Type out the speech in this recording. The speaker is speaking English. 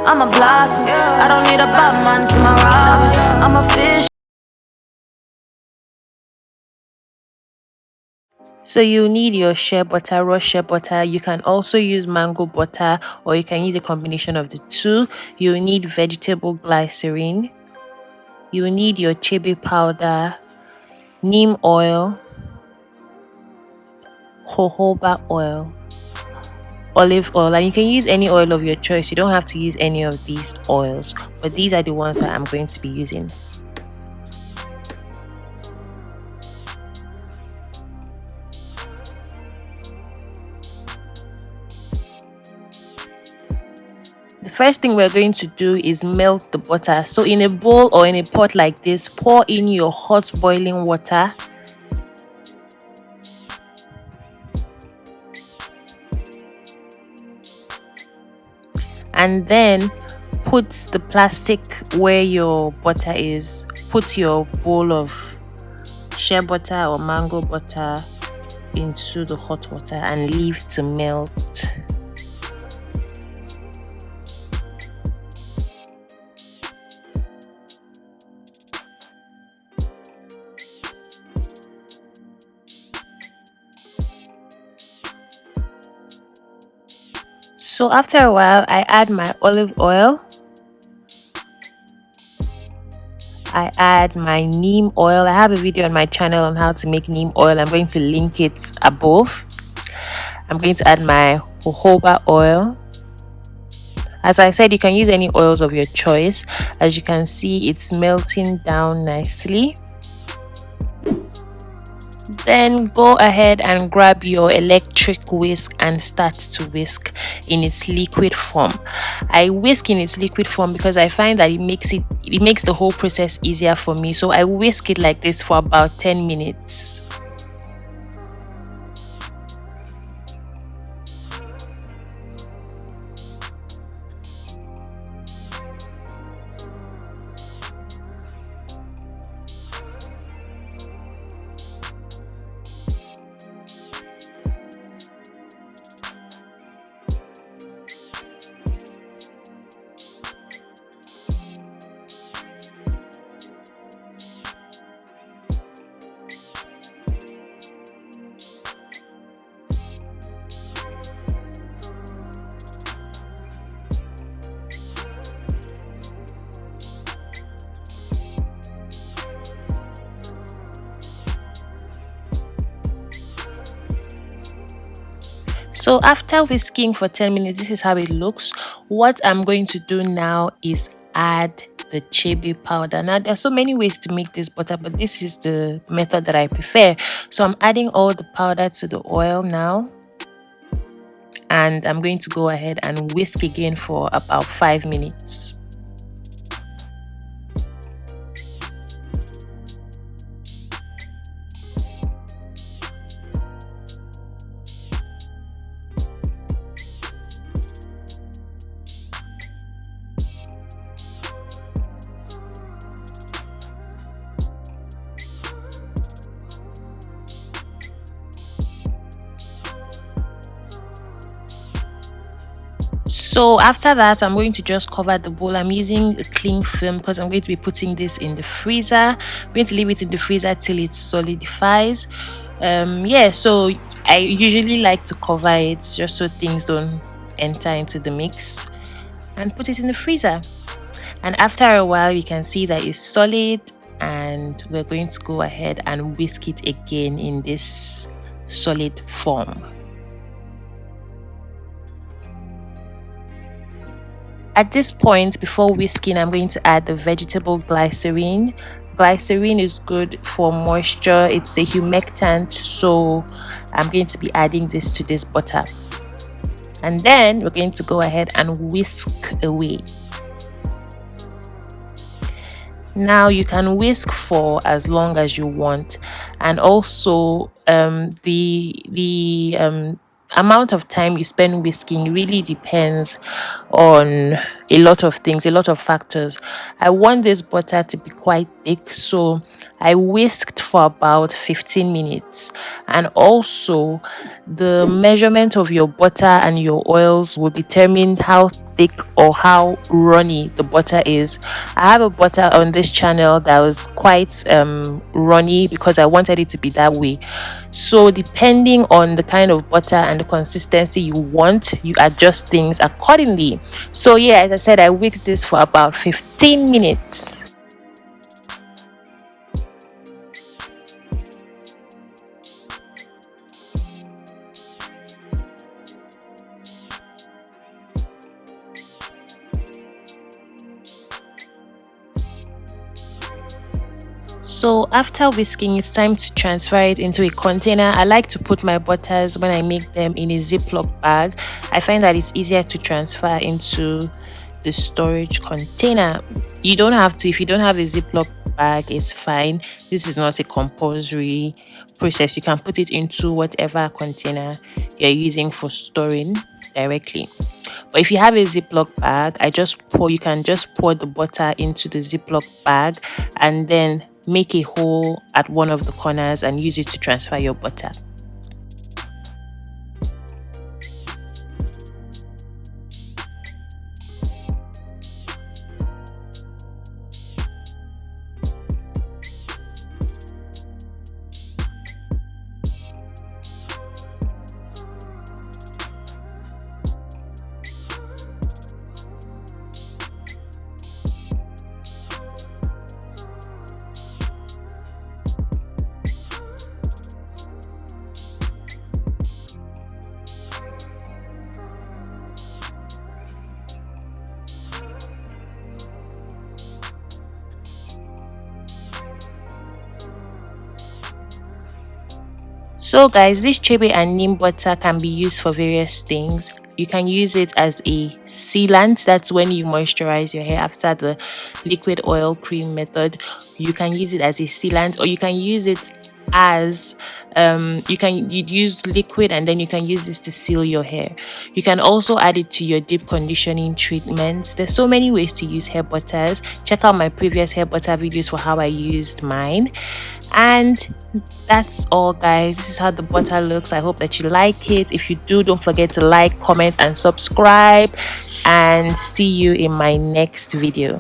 I'm a blossom. I don't need a Batman to my Robin. I'm a fish. So you need your shea butter, raw shea butter. You can also use mango butter, or you can use a combination of the two. You need vegetable glycerin. You need your chebe powder, neem oil, jojoba oil, olive oil, and you can use any oil of your choice. You don't have to use any of these oils, but these are the ones that I'm going to be using. The first thing we're going to do is melt the butter. So in a bowl or in a pot like this, pour in your hot boiling water. And then put the plastic where your butter is. Put your bowl of shea butter or mango butter into the hot water and leave to melt. So after a while, I add my olive oil. I add my neem oil. I have a video on my channel on how to make neem oil. I'm going to link it above. I'm going to add my jojoba oil. As I said, you can use any oils of your choice. As you can see, it's melting down nicely. Then go ahead and grab your electric whisk and start to whisk in its liquid form. I whisk in its liquid form because I find that it makes the whole process easier for me. So I whisk it like this for about 10 minutes. So after whisking for 10 minutes, this is how it looks. What I'm going to do now is add the chebe powder. Now there are so many ways to make this butter, but this is the method that I prefer. So I'm adding all the powder to the oil now, and I'm going to go ahead and whisk again for about 5 minutes. So after that, I'm going to just cover the bowl. I'm using a cling film because I'm going to be putting this in the freezer. I'm going to leave it in the freezer till it solidifies. Yeah, so I usually like to cover it just so things don't enter into the mix, and put it in the freezer. And after a while, you can see that it's solid, and we're going to go ahead and whisk it again in this solid form. At this point, before whisking, I'm going to add the vegetable glycerin. Glycerin is good for moisture. It's a humectant, so I'm going to be adding this to this butter. And then we're going to go ahead and whisk away. Now you can whisk for as long as you want, and also the amount of time you spend whisking really depends on a lot of things, a lot of factors. I want this butter to be quite thick, so I whisked for about 15 minutes. And also, the measurement of your butter and your oils will determine how thick or how runny the butter is. I have a butter on this channel that was quite runny because I wanted it to be that way. So depending on the kind of butter and the consistency you want, you adjust things accordingly. So yeah, as I said, I whisked this for about 15 minutes. So after whisking, it's time to transfer it into a container. I like to put my butters when I make them in a Ziploc bag. I find that it's easier to transfer into the storage container. You don't have to, if you don't have a Ziploc bag, it's fine. This is not a compulsory process. You can put it into whatever container you're using for storing directly. But if you have a Ziploc bag, you can just pour the butter into the Ziploc bag and then make a hole at one of the corners and use it to transfer your butter. So guys, this chebe and neem butter can be used for various things. You can use it as a sealant. That's when you moisturize your hair after the liquid oil cream method. You can use it as a sealant, or you can use it as you use liquid and then you can use this to seal your hair. You can also add it to your deep conditioning treatments. There's so many ways to use hair butters. Check out my previous hair butter videos for how I used mine. And that's all, guys. This is how the butter looks. I hope that you like it. If you do, don't forget to like, comment and subscribe, and see you in my next video.